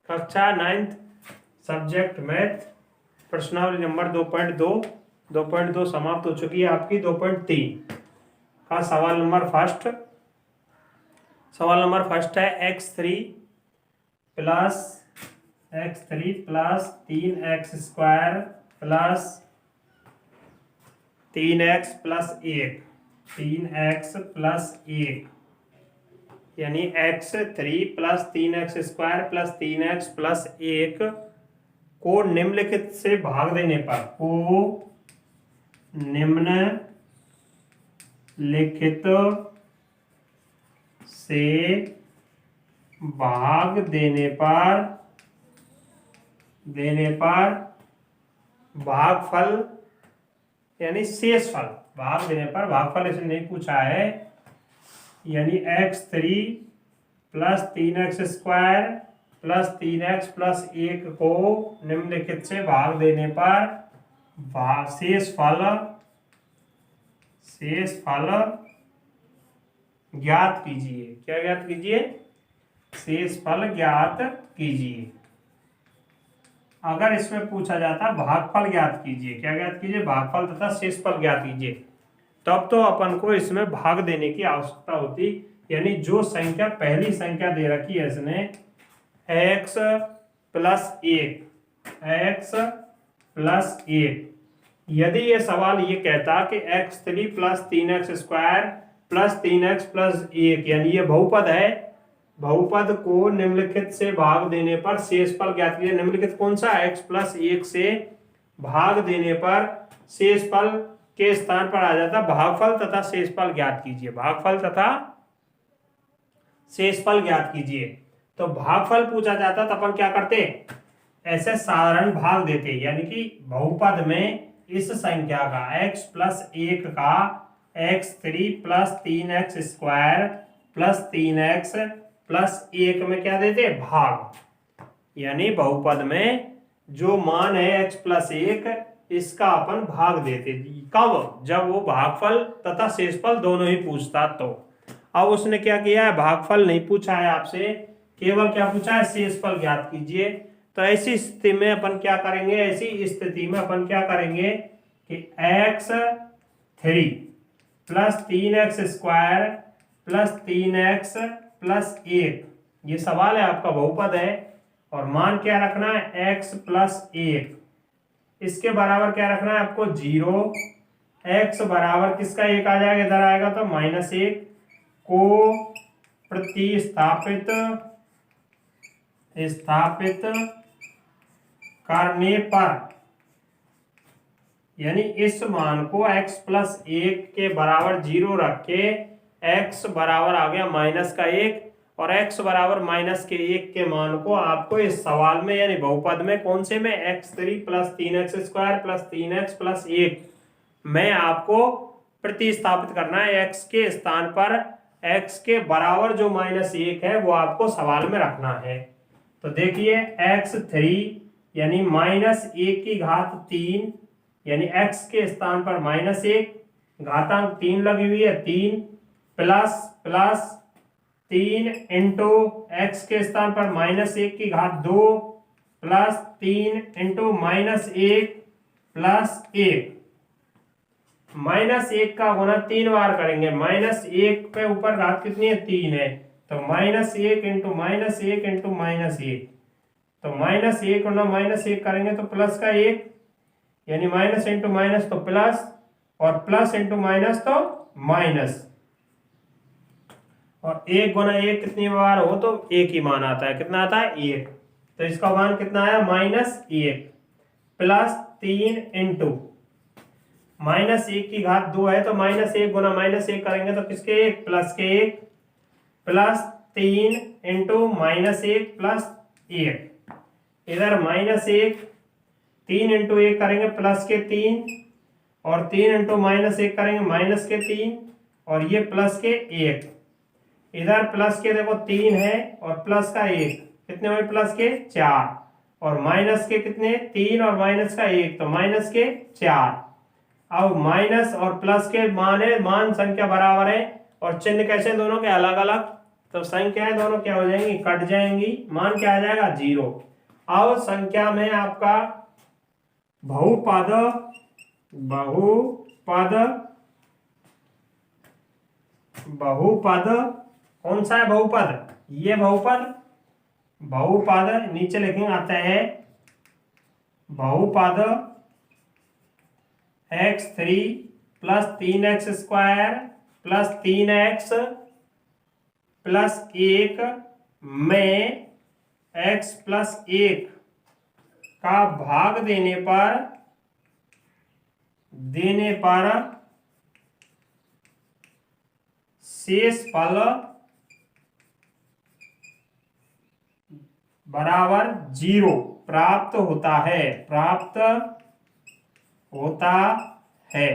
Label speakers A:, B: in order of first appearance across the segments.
A: कक्षा 9th subject math प्रश्नावली number 2.2 समाप्त हो चुकी है आपकी। 2.3 का सवाल नंबर फर्स्ट है x3 plus 3x square plus 3x plus 1 यानी x3 plus 3x square plus 3x plus 1 को निम्नलिखित से भाग देने पर भागफल यानी शेषफल, भाग देने पर भागफल इसने नहीं पूछा है, यानी x3 plus 3x square plus 3x plus 1 को निम्नलिखित से भाग देने पर शेषफल ज्ञात कीजिए। क्या ज्ञात कीजिए? शेषफल ज्ञात कीजिए। अगर इसमें पूछा जाता भागफल ज्ञात कीजिए, क्या ज्ञात कीजिए? भागफल तथा शेषफल ज्ञात कीजिए, तब तो अपन को इसमें भाग देने की आवश्यकता होती। यानी जो संख्या पहली संख्या दे रखी है इसने x प्लस 1, यदि ये सवाल ये कहता कि x3 plus 3x square plus 3x plus 1 यानी ये बहुपद है, बहुपद को निम्नलिखित से भाग देने पर शेषफल ज्ञात कीजिए। निम्नलिखित कौन सा? x प्लस 1 से भाग देने पर शेषफल के स्थान पर आ जाता भागफल तथा शेषफल ज्ञात कीजिए। भागफल तथा शेषफल ज्ञात कीजिए। तो भागफल पूछा जाता तो अपन क्या करते? ऐसे साधारण भाग देते, यानी कि बहुपद में इस संख्या का x प्लस 1 का x3 plus 3x square plus 3x plus 1 में क्या देते? भाग। यानी बहुपद में जो मान है x प्लस 1 इसका अपन भाग देते। कब? जब वो भागफल तथा शेषफल दोनों ही पूछता। तो अब उसने क्या किया है? भागफल नहीं पूछा है आपसे, केवल क्या पूछा है? शेषफल ज्ञात कीजिए। तो ऐसी स्थिति में अपन क्या करेंगे? कि x3 plus 3x square plus 3x plus 1 ये सवाल है आपका, बहुपद है और मान क्या रखना है? x plus 1। इसके बराबर क्या रखना है आपको? 0। x बराबर किसका 1 आ जाएगा? इधर आएगा तो -1 को प्रतिस्थापित करने पर, यानी इस मान को x प्लस 1 के बराबर 0 रख के x बराबर आ गया -1 और x बराबर -1 के मान को आपको इस सवाल में यानी बहुपद में कौन से में? x3 plus 3x square plus 3x plus 1 में आपको प्रतिस्थापित करना है। x के स्थान पर x के बराबर जो -1 है वो आपको सवाल में रखना है। तो देखिए x3 यानी -1 की घात 3 यानी x के स्थान पर -1 घातांक 3 लगी हुई है 3 प्लस 3 इंटू x के स्थान पर -1 की घात 2 प्लस 3 इंटू -1 प्लस 1। -1 का गुना 3 बार करेंगे, -1 पे ऊपर घात कितनी है? 3 है, तो -1 इंटू -1 इंटू -1, तो -1 गुना -1 करेंगे तो प्लस का 1 यानी माइनस इंटू माइनस तो प्लस और प्लस इंटू माइनस तो माइनस, और 1 गुना 1 कितनी बार हो तो 1 ही मान आता है। कितना आता है? 1। तो इसका मान कितना आया? -1 प्लस 3 इंटू -1 की घात 2 है तो -1 गुना -1 करेंगे तो किसके 1? प्लस के 1 प्लस 3 इंटू -1 प्लस 1। इधर -1 3 इंटू 1 करेंगे प्लस के 3 और 3 इंटू -1 करेंगे माइनस के 3 और ये प्लस के 1। इधर प्लस के देखो 3 है और प्लस का 1 कितने हुए? प्लस के 4 और माइनस के कितने? 3 और माइनस का 1 तो माइनस के 4। अब माइनस और प्लस के मान है, मान संख्या बराबर है और चिन्ह कैसे? दोनों के अलग अलग। तो संख्याएं दोनों क्या हो जाएंगी, कट जाएंगी, मान क्या आ जाएगा 0। अब संख्या में आपका बहुपद बहुपद बहुपद कौन सा है बहुपद, ये बहुपद, बहुपद नीचे लिखेंगे आता है बहुपद x3 plus 3x² plus 3x plus 1 में x प्लस 1 का भाग देने पर शेष फल बराबर 0 प्राप्त होता है।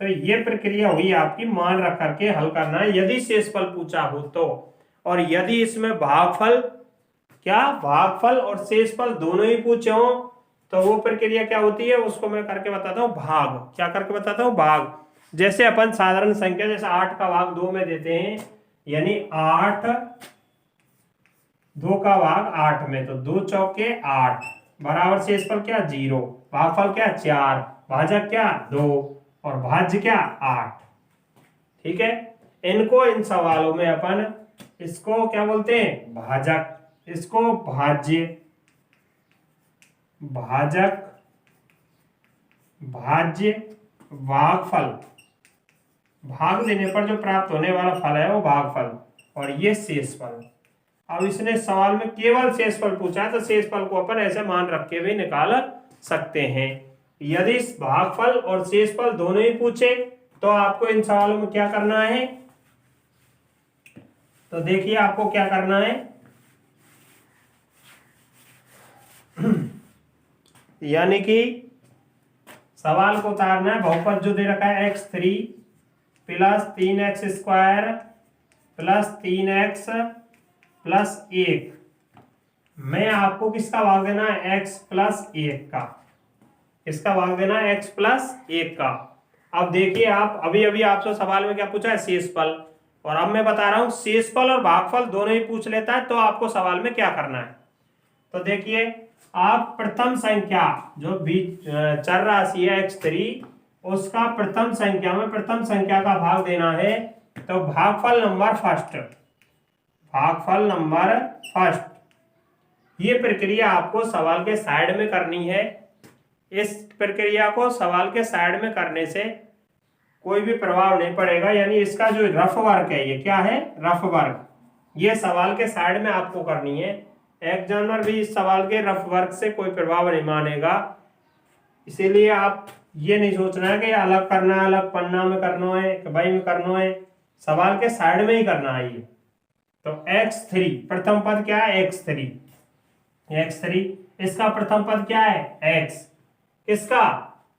A: तो ये प्रक्रिया हुई आपकी, मान रख करके हल करना है यदि शेषफल पूछा हो तो। और यदि इसमें भागफल और शेषफल दोनों ही पूछे हो तो वो प्रक्रिया क्या होती है, उसको मैं करके बताता हूँ भाग। क्या करके बताता हूँ, भाग। जैसे अपन साधारण संख्या जैसे 8 का भाग 2 में देते हैं, यानी 8 2 का भाग 8 में, तो 2 चौके 8 बराबर शेषफल क्या 0, भागफल क्या 4, भाजक क्या 2 और भाज्य क्या 8। ठीक है, इनको इन सवालों में अपन इसको क्या बोलते हैं, भाजक, इसको भाज्य, भाजक, भाज्य, भागफल, भाग देने पर जो प्राप्त होने वाला फल है वो भागफल, और ये शेषफल। अब इसने सवाल में केवल शेषफल पूछा है तो शेषफल को अपन ऐसे मान रख के भी निकाल सकते हैं। यदि भागफल और शेषफल दोनों ही पूछे तो आपको इन सवालों में क्या करना है, तो देखिए आपको क्या करना है, यानी कि सवाल को उतारना है। बहुपद जो दे रखा है x3 plus 3x² plus 3x plus 1 में आपको किसका भाग देना है, x प्लस 1 का। किसका भाग देना है, x प्लस 1 का। अब देखिए आप अभी आपसे सवाल में क्या पूछा है, शेषफल, और अब मैं बता रहा हूं शेषफल और भागफल दोनों ही पूछ लेता है तो आपको सवाल में क्या करना है। तो देखिए आप प्रथम संख्या जो चर राशि है x3, उसका प्रथम संख्या में प्रथम संख्या का भाग देना है, तो भागफल नंबर फर्स्ट, भागफल नंबर फर्स्ट। ये प्रक्रिया आपको सवाल के साइड में करनी है। इस प्रक्रिया को सवाल के साइड में करने से कोई भी प्रभाव नहीं पड़ेगा, यानी इसका जो रफ वर्क है, ये क्या है, रफ वर्क, ये सवाल के साइड में आपको करनी है। एग्जामिनर भी इस सवाल के रफ वर्क से कोई प्रभाव नहीं मानेगा, इसीलिए आप ये नहीं सोचना है कि अलग करना है, अलग पन्ना में करना है, कबाई में करना है, सवाल के साइड में ही करना है ये। तो x3 प्रथम पद क्या है, x3, इसका प्रथम पद क्या है x, इसका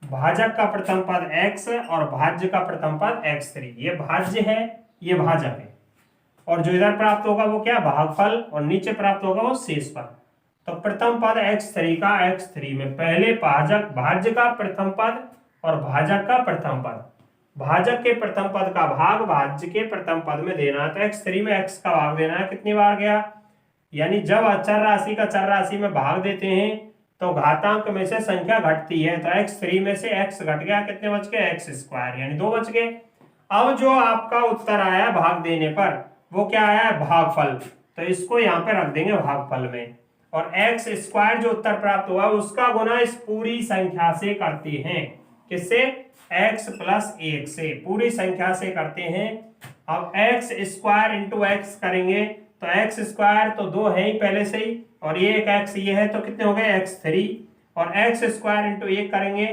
A: भाजक का प्रथम पद x और भाज्य का प्रथम पद x3, ये भाज्य है, ये भाजक है, और जो इधर प्राप्त होगा वो क्या, भागफल, और नीचे प्राप्त होगा वो शेषफल। तो प्रथम पद x3 का x3 में पहले भाज्य का प्रथम पद और भाजक का प्रथम पद, भाजक के प्रथम पद का भाग भाज्य के प्रथम पद में देना है। तो x3 में x का भाग देना है, कितनी बार गया, यानी जब अचर राशि का चर राशि में भाग देते हैं तो घातांक में से संख्या घटती है, तो x3 में से x घट गया, कितने बच गए, x², यानी 2 बच गए। अब जो आपका उत्तर आया भाग देने पर वो क्या आया है, भागफल, तो इसको यहाँ पे रख देंगे भागफल में, और x² जो उत्तर प्राप्त हुआ उसका गुना इस पूरी संख्या से करते हैं, किससे, x प्लस 1 से, पूरी संख्या से करते हैं। अब x² इंटू x करेंगे तो x² तो 2 है ही पहले से ही, और ये एक x ये है, तो कितने हो गए x3, और x² इंटू 1 करेंगे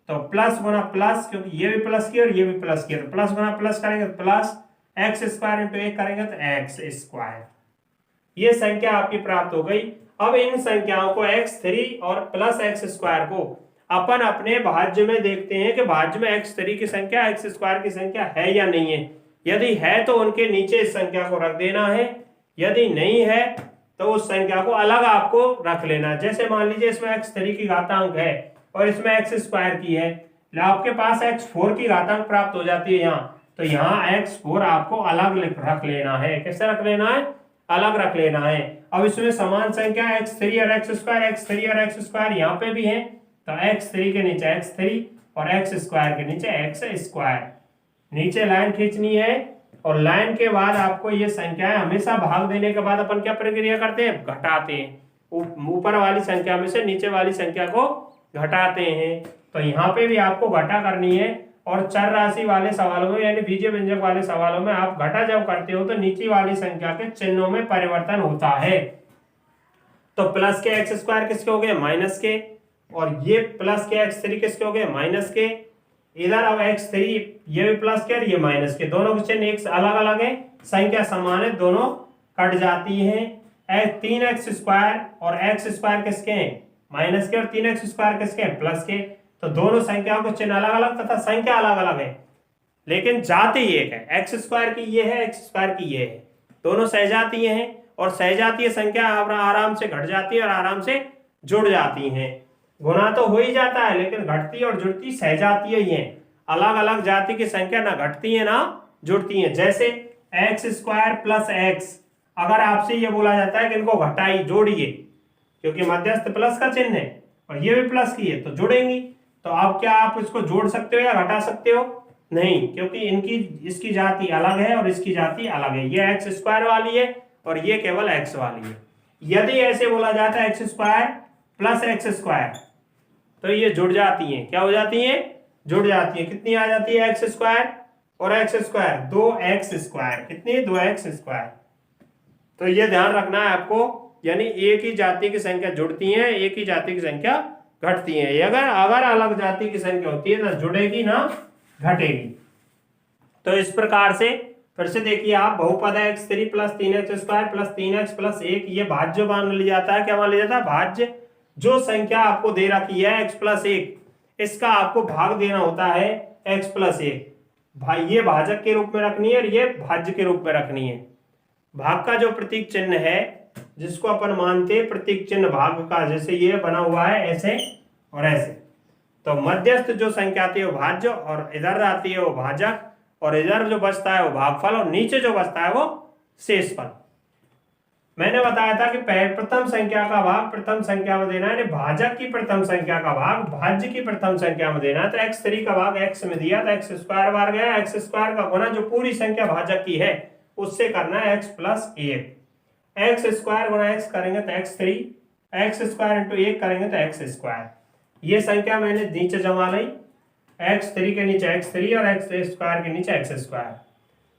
A: तो प्लस गुना प्लस, क्योंकि ये भी प्लस किया और ये भी प्लस किया, तो प्लस गुना प्लस करेंगे तो प्लस, x² इंटू 1 करेंगे तो x²। ये संख्या आपकी प्राप्त हो गई। अब इन संख्याओं को x3 और प्लस x² को अपन अपने भाज्य में देखते हैं कि भाज्य में x3 की संख्या x² की संख्या है या नहीं है। यदि है तो उनके नीचे इस संख्या को रख देना है, यदि नहीं है तो उस संख्या को अलग आपको रख लेना है। जैसे मान लीजिए इसमें x3 की घातांक है और इसमें x² की है, आपके पास x4 की घातांक प्राप्त हो जाती है यहाँ, तो यहाँ x4 आपको अलग रख लेना है। कैसे रख लेना है? अलग रख लेना है। अब इसमें समान संख्या x3 और x2 और x2 यहाँ पे भी है, तो x3 के नीचे x3 और x2 के नीचे x2। नीचे लाइन खींचनी है और लाइन के बाद आपको ये संख्याएं हमेशा भाग देने के बाद अपन क्या प्रक्रिया करते हैं? घटाते हैं। ऊपर वाली संख्या में से नीचे वाली संख्या को घटाते हैं। तो यहाँ पे भी आपको घटा करनी है। और चर राशि वाले सवालों में यानी बीजीय व्यंजक वाले सवालों में आप घटा जब करते हो तो नीचे वाली संख्या के चिन्हों में परिवर्तन होता है। तो प्लस के x2 किसके हो गए? माइनस के। और ये प्लस के x3 किसके हो गए? माइनस के। इधर अब x3 ये भी प्लस के और ये माइनस के, दोनों के चिन्ह एक अलग अलग है, संख्या समान है, दोनों कट जाती है। 3x2 और x2 किसके हैं? माइनस के। और 3x2 किसके हैं? प्लस के। तो दोनों संख्याओं के चिन्ह अलग अलग तथा संख्या अलग अलग है, लेकिन जाति एक है। x2 की ये है, x2 की ये है, दोनों सहजातीय हैं। और सहजातीय संख्या आराम से घट जाती है और आराम से जुड़ जाती हैं। गुना तो हो ही जाता है, लेकिन घटती और जुड़ती सहजातीय ही है। अलग अलग जाति की संख्या ना घटती है ना जुड़ती है। जैसे x2 प्लस x, अगर आपसे ये बोला जाता है कि इनको घटाई जोड़िए, क्योंकि मध्यस्थ प्लस का चिन्ह है और ये भी प्लस की है तो जुड़ेंगी। तो अब क्या आप इसको जोड़ सकते हो या घटा सकते हो? नहीं, क्योंकि इसकी जाति अलग है और इसकी जाति अलग है। ये x2 वाली है और ये केवल x वाली है। यदि ऐसे बोला जाता है x2 प्लस x2, तो ये जुड़ जाती हैं। क्या हो जाती हैं? जुड़ जाती है। कितनी आ जाती है? x2 और x2 2x2। कितनी? 2x2। तो ये ध्यान रखना है आपको, यानी एक ही जाति की संख्या जुड़ती है, एक ही जाति की संख्या घटती है। अगर अलग जाति की संख्या होती है ना जुड़ेगी ना घटेगी। तो इस प्रकार से फिर से देखिए आप, बहुपद है x3 plus 3x2 plus 3x plus 1, ये भाज्य मान लिया जाता है। क्या मान लिया जाता है? भाज्य। जो संख्या आपको दे रखी है x प्लस 1, इसका आपको भाग देना होता है x प्लस 1। भाई ये भाजक के रूप में रखनी है और ये भाज्य के रूप में रखनी है। भाग का जो प्रतीक चिन्ह है जिसको अपन मानते हैं प्रतीक चिन्ह भाग का, जैसे ये बना हुआ है ऐसे और ऐसे, तो मध्यस्थ जो संख्या आती है वो भाज्य और इधर आती है वो भाजक, और इधर जो बचता है वो भागफल और नीचे जो बचता है वो शेषफल। मैंने बताया था कि प्रथम संख्या का भाग प्रथम संख्या में देना है, यानी भाजक की प्रथम संख्या का भाग भाज्य की प्रथम संख्या में देना है। तो x3 का भाग x में दिया तो x2 बार गया, x2 का गुना जो पूरी संख्या भाजक की है उससे करना है x प्लस 1। x2 गुना x करेंगे तो x3, x2 इंटू 1 करेंगे तो x2। ये संख्या मैंने नीचे जमा ली, x3 के नीचे x3 और x2 के नीचे x2।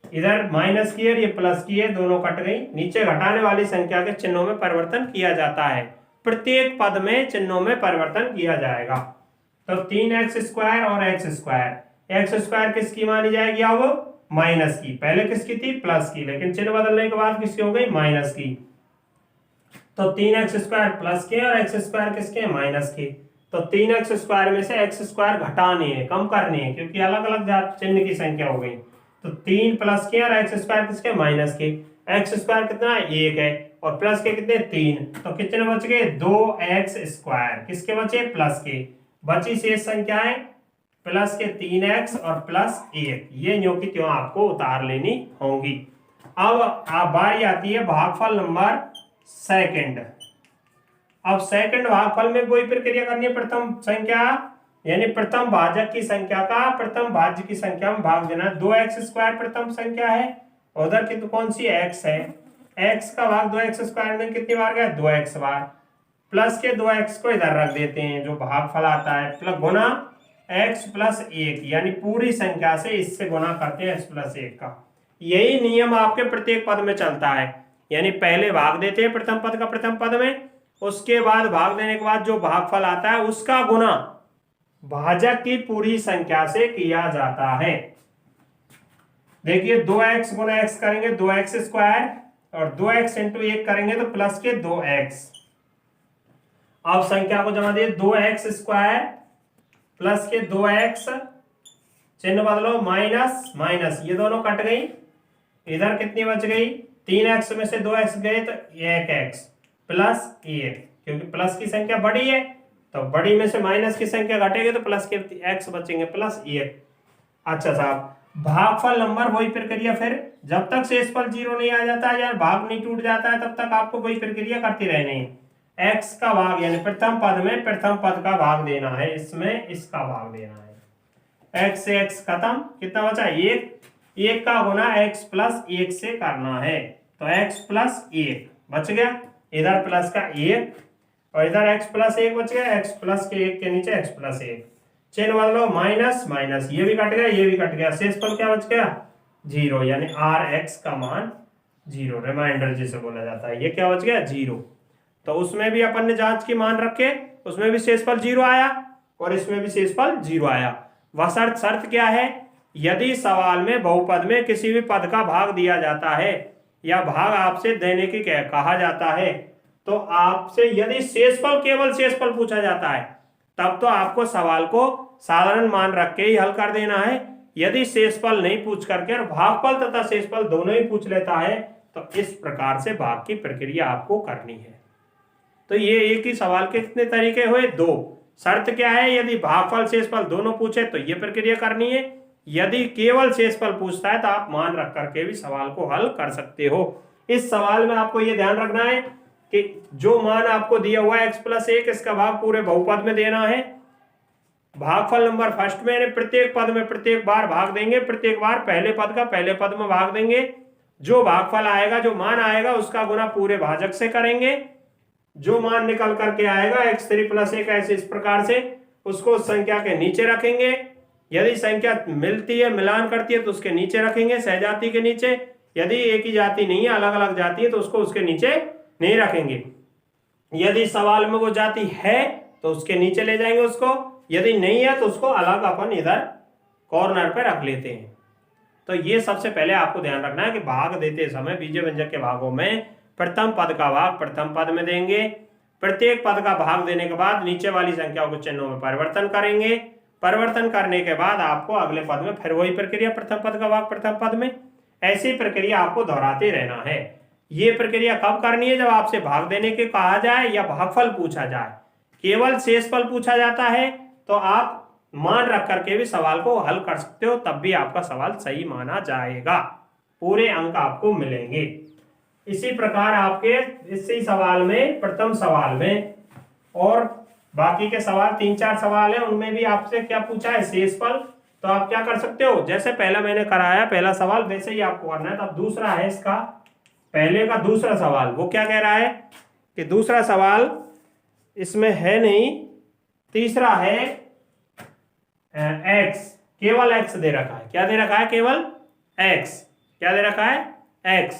A: इधर माइनस की है, ये प्लस की है, दोनों कट गई। नीचे घटाने वाली संख्या के चिन्हों में परिवर्तन किया जाता है। प्रत्येक पद में चिन्हों में परिवर्तन किया जाएगा। तो 3x2 और x2 किसकी मानी जाएगी? अब माइनस की। पहले किसकी थी? प्लस की, लेकिन चिन्ह बदलने के बाद किसकी हो गई? माइनस की। तो 3x2 प्लस के और x2 किसके? माइनस के। तो 3x2 में से x2 घटाने हैं, कम करने हैं, क्योंकि अलग अलग चिन्ह की संख्या हो गई। तो 3 प्लस के और x2 किसके? माइनस के। x2 कितना? 1 है और प्लस के कितने? 3। तो कितने बच गए? 2x2। किसके बचे? प्लस के। बची शेष संख्याएं प्लस के 3x और प्लस 1, ये न्यों की त्यों आपको उतार लेनी होंगी। अब बारी आती है भागफल नंबर सेकंड। अब सेकंड भागफल में वही प्रक्रिया करनी है। प्रथम संख्या यानी प्रथम भाजक की संख्या का प्रथम भाज्य की संख्या में भाग देना। 2x2 प्रथम संख्या है, उधर की तो कौन सी? x है। x का भाग 2x2 में कितनी बार गया? 2x बार। प्लस के 2x को इधर रख देते हैं, जो भागफल आता है प्लस गुना x प्लस 1, यानी पूरी संख्या से इससे गुना करते हैं x प्लस 1 का। यही नियम आपके प्रत्येक पद में चलता है, यानी पहले भाग देते हैं प्रथम पद का प्रथम पद में, उसके बाद भाग देने के बाद जो भागफल आता है उसका गुना भाजक की पूरी संख्या से किया जाता है। देखिए 2x गुना x करेंगे 2x2 और 2x इंटू 1 करेंगे तो प्लस के 2x। अब संख्या को जमा दिए 2x2 प्लस के 2x, चिन्ह बदलो माइनस माइनस, ये दोनों कट गई। इधर कितनी बच गई? 3x में से 2x गए तो 1x प्लस 1, क्योंकि प्लस की संख्या बड़ी है तो बड़ी में से माइनस की संख्या घटेगी तो प्लस के x बचेंगे प्लस 1। अच्छा साहब, भागफल नंबर वही प्रक्रिया, फिर जब तक शेषफल 0 नहीं आ जाता या भाग नहीं टूट जाता है तब तक आपको वही प्रक्रिया करती रहनी है। x का भाग यानी प्रथम पद में प्रथम पद का भाग देना है, इसमें इसका भाग देना है। x से x खत्म, कितना बचा 1, 1 का गुना x प्लस 1 से करना है, तो x प्लस 1 बच गया, इधर प्लस का 1 और इधर x प्लस 1 बच गया, x प्लस के 1 के नीचे x प्लस 1, चिन्ह बदलो माइनस माइनस, ये भी कट गया ये भी कट गया, शेषफल क्या बच गया 0, यानी Rx का मान 0, रिमाइंडर जिसे बोला जाता है, ये क्या बच गया 0। तो उसमें भी अपन ने जांच की मान रखे, उसमें भी शेषफल 0 आया और इसमें भी शेषफल 0 आया। वह शर्त क्या है, यदि सवाल में बहुपद में किसी भी पद का भाग दिया जाता है या भाग आपसे देने की कहा जाता है, तो आपसे यदि शेषफल केवल शेषफल पूछा जाता है तब तो आपको सवाल को साधारण मान रख के ही हल कर देना है। यदि शेषफल नहीं पूछ करके और भागफल तथा शेषफल दोनों ही पूछ लेता है तो इस प्रकार से भाग की प्रक्रिया आपको करनी है। तो ये एक ही सवाल के कितने तरीके हुए, 2। शर्त क्या है, यदि भागफल शेषफल दोनों पूछे तो ये प्रक्रिया करनी है, यदि केवल शेषफल पूछता है तो आप मान रख करके भी सवाल को हल कर सकते हो। इस सवाल में आपको ये ध्यान रखना है कि जो मान आपको दिया हुआ है x प्लस 1, इसका भाग पूरे बहुपद में देना है। भागफल नंबर फर्स्ट में यानी प्रत्येक पद में प्रत्येक बार भाग देंगे, प्रत्येक बार पहले पद का पहले पद में भाग देंगे, जो भागफल आएगा जो मान आएगा उसका गुना पूरे भाजक से करेंगे, जो मान निकल करके आएगा x3 प्लस 1 ऐसे इस प्रकार से उसको संख्या के नीचे रखेंगे, यदि संख्या मिलती है मिलान करती है तो उसके नीचे रखेंगे सहजाति के नीचे, यदि एक ही जाति नहीं है अलग अलग जाति है तो उसको उसके नीचे नहीं रखेंगे, यदि सवाल में वो जाति है तो उसके नीचे ले जाएंगे उसको, यदि नहीं है तो उसको अलग अपन इधर कॉर्नर पे रख लेते हैं। तो ये सबसे पहले आपको ध्यान रखना है कि भाग देते समय बीजीय व्यंजक के भागों में प्रथम पद का भाग प्रथम पद में देंगे, प्रत्येक पद का भाग देने के बाद नीचे वाली संख्याओं को चिन्हों में परिवर्तन करेंगे, परिवर्तन करने के बाद आपको अगले पद में फिर वही प्रक्रिया प्रथम पद का भाग प्रथम पद में, ऐसी प्रक्रिया आपको दोहराते रहना है। ये प्रक्रिया कब करनी है, जब आपसे भाग देने के कहा जाए या भागफल पूछा जाए। केवल शेषफल पूछा जाता है तो आप मान रख करके भी सवाल को हल कर सकते हो, तब भी आपका सवाल सही माना जाएगा, पूरे अंक आपको मिलेंगे। इसी प्रकार आपके इसी सवाल में प्रथम सवाल में और बाकी के सवाल 3-4 सवाल है, उनमें भी आपसे क्या पूछा है शेषफल, तो आप क्या कर सकते हो जैसे पहला मैंने कराया पहला सवाल वैसे ही आपको करना है। तब दूसरा है इसका पहले का दूसरा सवाल, वो क्या कह रहा है कि दूसरा सवाल इसमें है नहीं, तीसरा है x, केवल x दे रखा है, क्या दे रखा है केवल x, क्या दे रखा है x,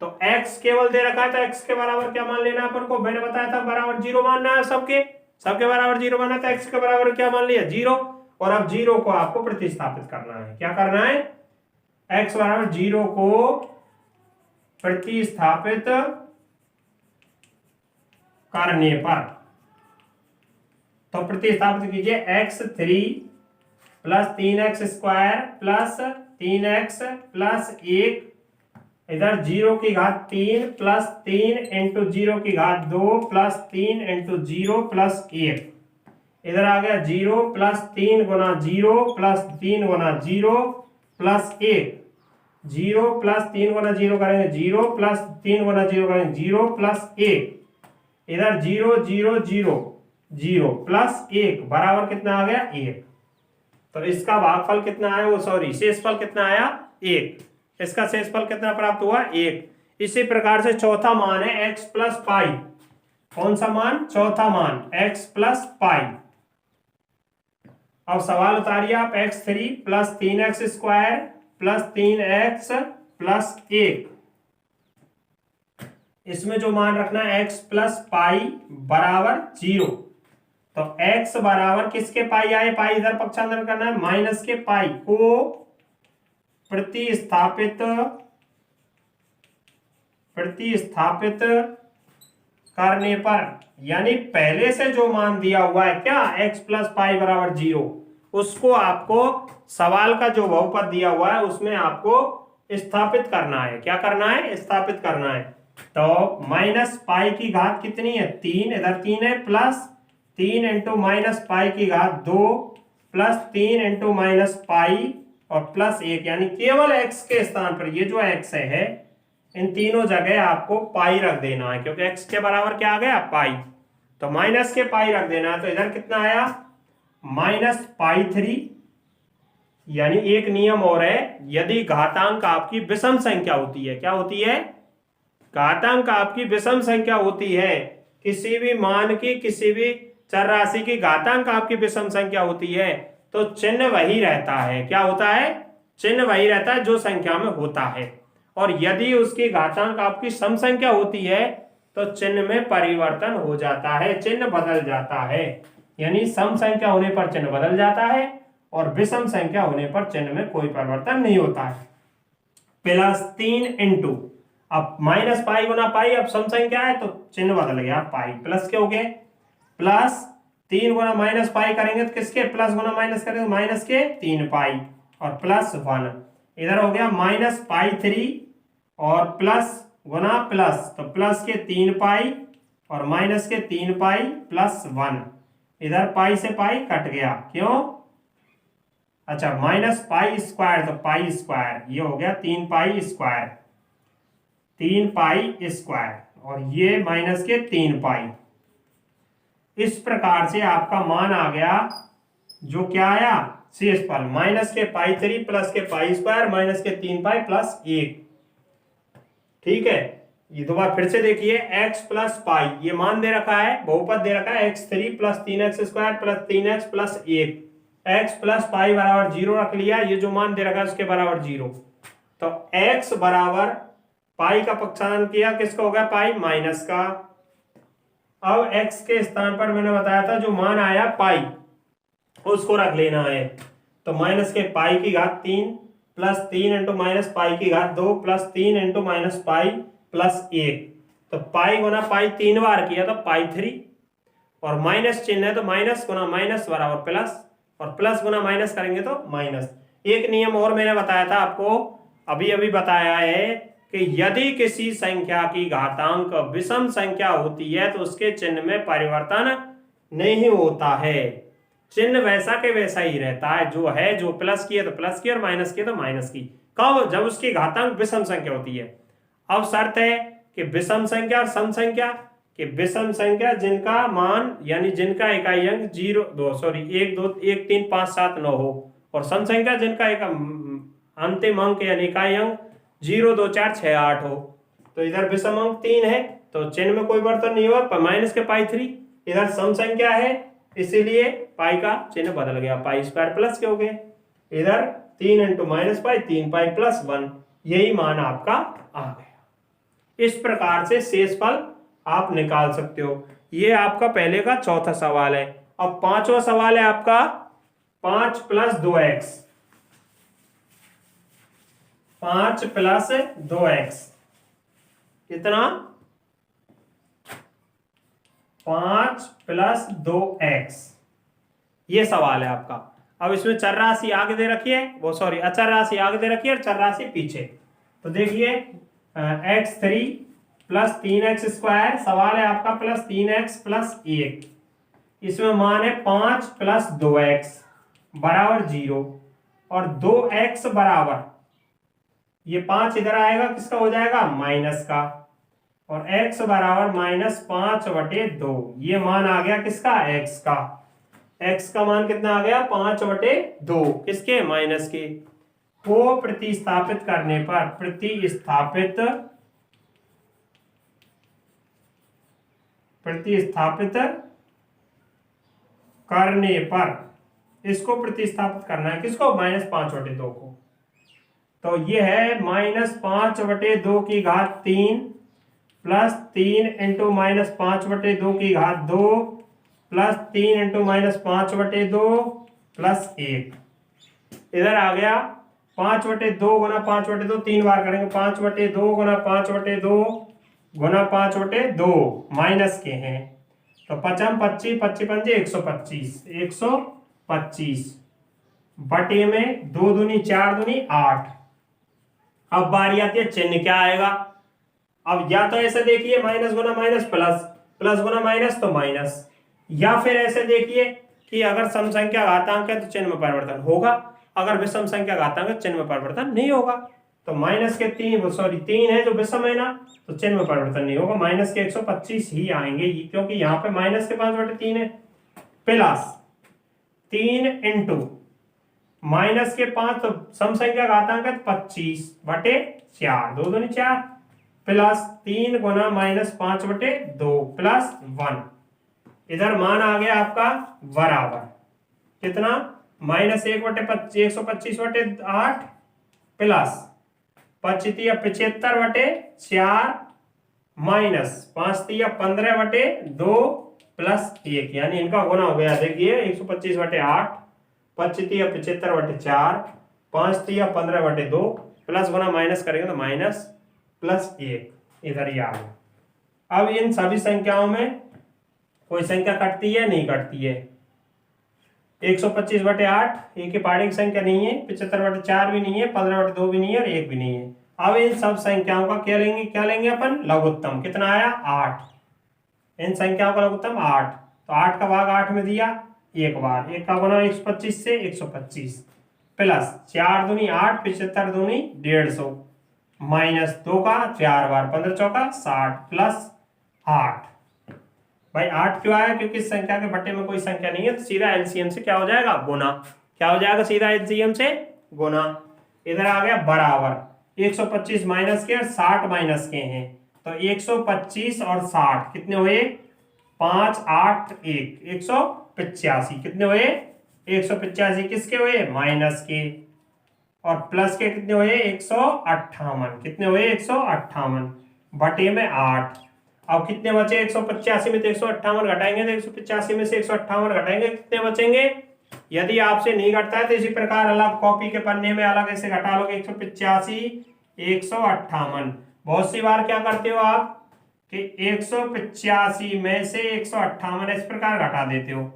A: तो x केवल दे रखा है तो x के बराबर क्या मान लेना अपन को, मैंने बताया था बराबर 0 मानना है, सबके बराबर 0 मानना था, x के बराबर क्या मान लिया 0, और अब 0 को आपको प्रतिस्थापित करना है, क्या करना है x बराबर 0 को प्रतिस्थापित करने पर, तो प्रतिस्थापित कीजिए x3 plus 3x square plus 3x plus 1, इधर 0 की घात 3 प्लस 3 इंटू 0 की घात 2 प्लस 3 इंटू 0 प्लस 1, इधर आ गया 0 प्लस 3 गुना 0 प्लस 3 गुना 0 प्लस 1, 0 प्लस 3 गुना 0 करेंगे 0 प्लस 3 गुना 0 करेंगे 0 प्लस 1, इधर 0 0 0 0 प्लस 1 बराबर कितना आ गया 1, तो इसका भागफल कितना आया, वो सॉरी शेषफल कितना आया 1, इसका शेषफल कितना प्राप्त हुआ 1। इसी प्रकार से चौथा मान है x प्लस पाई, कौन सा मान, चौथा मान x प्लस पाई। अब सवाल उतारिए आप x3 plus 3x square plus 3x plus 1, इसमें जो मान रखना है x प्लस पाई बराबर 0, तो x बराबर किसके पाई आए, पाई इधर पक्षांतर करना है, माइनस के पाई को प्रतिस्थापित करने पर, यानी पहले से जो मान दिया हुआ है क्या x प्लस पाई बराबर 0, उसको आपको सवाल का जो बहुपद दिया हुआ है उसमें आपको स्थापित करना है, क्या करना है स्थापित करना है। तो माइनस पाई की घात कितनी है 3, इधर 3 है, प्लस 3 इंटू माइनस पाई की घात 2 प्लस 3 इंटू माइनस पाई और प्लस 1, यानी केवल x के स्थान पर ये जो x है इन तीनों जगह आपको पाई रख देना है, क्योंकि x के बराबर क्या आ गया पाई, तो माइनस के पाई रख देना है। तो इधर कितना आया -π3, यानी एक नियम और है, यदि घातांक आपकी विषम संख्या होती है, क्या होती है, घातांक आपकी विषम संख्या होती है, किसी भी मान की किसी भी चर राशि की घातांक आपकी विषम संख्या होती है, तो चिन्ह वही रहता है, क्या होता है, चिन्ह वही रहता है जो संख्या में होता है। और यदि उसकी घातांक आपकी सम संख्या होती है तो चिन्ह में परिवर्तन हो जाता है, चिन्ह बदल जाता है, यानी सम संख्या होने पर चिन्ह बदल जाता है और विषम संख्या होने पर चिन्ह में कोई परिवर्तन नहीं होता है। +3 इंटू, अब -π गुना पाई, अब सम संख्या है तो चिन्ह बदल गया, पाई प्लस के हो गए, +3 गुना -π करेंगे तो किसके, प्लस गुना माइनस करेंगे माइनस के 3π और +1, इधर हो गया -π3 और प्लस गुना प्लस, तो प्लस के 3π और माइनस के 3π +1, इधर पाई से पाई कट गया, क्यों, अच्छा -π², तो π², ये हो गया 3π², 3π² और ये माइनस के 3π। इस प्रकार से आपका मान आ गया, जो क्या आया, शेषफल माइनस के π3 प्लस के π² माइनस के 3π +1। ठीक है, ये दोबारा फिर से देखिए, x + π, ये मान दे रखा है, बहुपद दे रखा है x3 + 3x² + 3x + 1, x + π बराबर 0 रख लिया, ये जो मान दे रखा है उसके बराबर 0, तो x बराबर पाई का पक्षांतर किया, किसका होगा, पाई माइनस का। अब x के स्थान पर मैंने बताया था जो मान आया पाई उसको रख लेना है, तो माइनस के पाई की घात 3 + 3 इंटू -π की घात 2 + 3 इंटू -π +1, तो पाई गुना पाई 3 बार किया तो π3, और माइनस चिन्ह है तो माइनस गुना माइनस बराबर प्लस, और प्लस गुना माइनस करेंगे तो माइनस। एक नियम और मैंने बताया था आपको, अभी अभी बताया है कि यदि किसी संख्या की घातांक विषम संख्या होती है तो उसके चिन्ह में परिवर्तन नहीं होता है, चिन्ह वैसा के वैसा ही रहता है, जो है, जो प्लस की है तो प्लस की और माइनस की है तो माइनस की। कब, जब उसकी घातांक विषम संख्या होती है। अब शर्त है कि विषम संख्या और सम संख्या, कि विषम संख्या जिनका मान यानी जिनका इकाई अंक 1 2 1 3 5 7 9 हो, और सम संख्या जिनका एक अंतिम अंक यानी इकाई अंक 0 2 4 6 8 हो। तो इधर विषम अंक 3 है तो चिन्ह में कोई परिवर्तन नहीं हुआ, माइनस के π3, इधर सम संख्या है इसीलिए पाई का चिन्ह बदल गया, π² प्लस के हो गए, इधर 3 इंटू -π 3π +1, यही मान आपका आ गया। इस प्रकार से शेषफल आप निकाल सकते हो। ये आपका पहले का चौथा सवाल है। अब पांचवा सवाल है आपका 5 + 2x, 5 + 2x कितना, 5 + 2x, ये सवाल है आपका। अब इसमें चर राशि आगे दे रखी है, वो सॉरी अचर राशि आगे दे रखी है और चर राशि पीछे। तो देखिए x3 + 3x², सवाल है आपका +3x + 1, इसमें मान है 5 + 2x बराबर 0 और 2x बराबर, ये 5 इधर आएगा, किसका हो जाएगा, माइनस का, और x बराबर -5/2, ये मान आ गया किसका, x का। x का मान कितना आ गया, 5/2, किसके, माइनस के, को प्रतिस्थापित करने पर, प्रतिस्थापित करने पर, इसको प्रतिस्थापित करना है, किसको, -5/2 को। तो ये है -5/2 की घात 3 + 3 इंटू -5/2 की घात 2 + 3 इंटू -5/2 + 1, इधर आ गया 5/2 गुना 5/2, 3 बार करेंगे, 5/2 गुना 5/2 गुना 5/2 माइनस के हैं, तो 5 25 25 125, 125 बटे में 2 दूनी 4 दूनी 8। अब बारी आती है चिन्ह क्या आएगा। अब या तो ऐसे देखिए माइनस गुना माइनस प्लस, प्लस गुना माइनस तो माइनस, या फिर ऐसे देखिए कि अगर सम संख्या घातांक है तो चिन्ह में परिवर्तन होगा। अगर विषम संख्या घातांक चिन्ह में परिवर्तन नहीं होगा। तो माइनस के 3 है जो विषम है ना, तो चिन्ह में परिवर्तन नहीं होगा, माइनस के 125 ही आएंगे, क्योंकि यहाँ पे माइनस के 5/3 है, प्लस 3 इंटू माइनस के 5, तो सम संख्या घातांक 25/4, 2 दूनी 4, प्लस 3 गुना माइनस 5/2 प्लस 1। इधर मान आ गया आपका बराबर कितना, माइनस 1/125/8 प्लस 75/4 माइनस 5×3 = 15/2 प्लस 1, यानी इनका गुना हो गया। देखिए 125/8, 75/4, 5×3 = 15/2 प्लस गुना माइनस करेंगे तो माइनस प्लस 1 इधर ही आ गया। अब इन सभी संख्याओं में कोई संख्या कटती है, नहीं कटती है। 125/8 एक पाढ़ी संख्या नहीं है, 75/4 भी नहीं है, 15/2 भी नहीं है और 1 भी नहीं है। अब इन सब संख्याओं का क्या लेंगे अपन, लघुत्तम। कितना आया, 8। इन संख्याओं का लघुत्तम 8, तो 8 का भाग 8 में दिया एक बार, 1 का गुना 125 से 125 प्लस 4 दूनी 8, 75 दूनी 150 माइनस 2 का 4 बार, 15 चौका 60 प्लस 8। भाई 8 क्यों आया, क्योंकि इस संख्या के बट्टे में कोई संख्या नहीं है, तो सीधा एलसीएम से क्या हो जाएगा, गुना। क्या हो जाएगा, सीधा एलसीएम से गुना। इधर आ गया बराबर 125 माइनस के और 60 माइनस के हैं, तो 125 और 60 कितने हुए, 5, 8, 1, 185। कितने हुए, 185 किसके हुए, माइनस के, और प्लस के कितने हुए, 158। कितने हुए, 158 बटे में 8। अब कितने बचे, 185 में तो 158 घटाएंगे, तो 185 में से 158 घटाएंगे, कितने बचेंगे। यदि आपसे नहीं घटता है तो इसी प्रकार अलग कॉपी के पन्ने में अलग ऐसे घटा लोगे, 185, 158। बहुत सी बार क्या करते हो आप कि 185 में से 158 इस प्रकार घटा देते हो,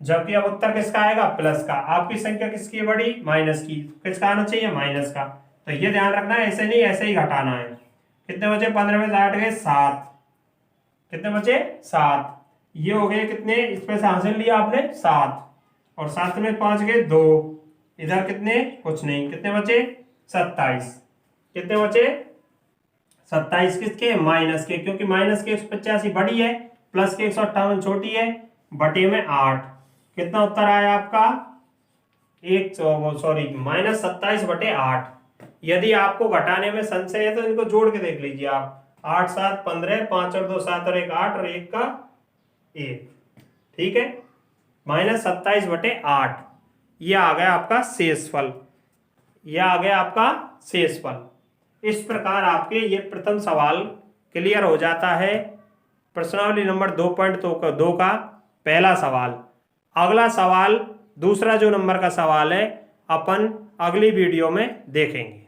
A: जबकि अब उत्तर किसका आएगा, प्लस का। आपकी संख्या किसकी बड़ी, माइनस की, किसका आना चाहिए, माइनस का। तो ये ध्यान रखना है, ऐसे नहीं ऐसे ही घटाना है। कितने बचे, 15 में 60 गए 7, कितने बचे 7। ये हो गए कितने, इसमें से हासिल लिया आपने 7, और 7 में 5 गए 2, इधर कितने, कुछ नहीं, कितने बचे 27। कितने बचे 27 किसके, माइनस के, क्योंकि माइनस के 185 बड़ी है, प्लस के 158 छोटी है, बटे में 8। कितना उत्तर आया आपका, माइनस 27/8। यदि आपको घटाने में संशय है तो इनको जोड़ के देख लीजिए आप, 8, 7, 15, 5 और 2 7 और 1 8 और 1 का 1, ठीक है, माइनस 27/8। यह आ गया आपका शेषफल, यह आ गया आपका शेषफल। इस प्रकार आपके ये प्रथम सवाल क्लियर हो जाता है, प्रश्नावली नंबर 2.2 का पहला सवाल। अगला सवाल, दूसरा जो नंबर का सवाल है, अपन अगली वीडियो में देखेंगे।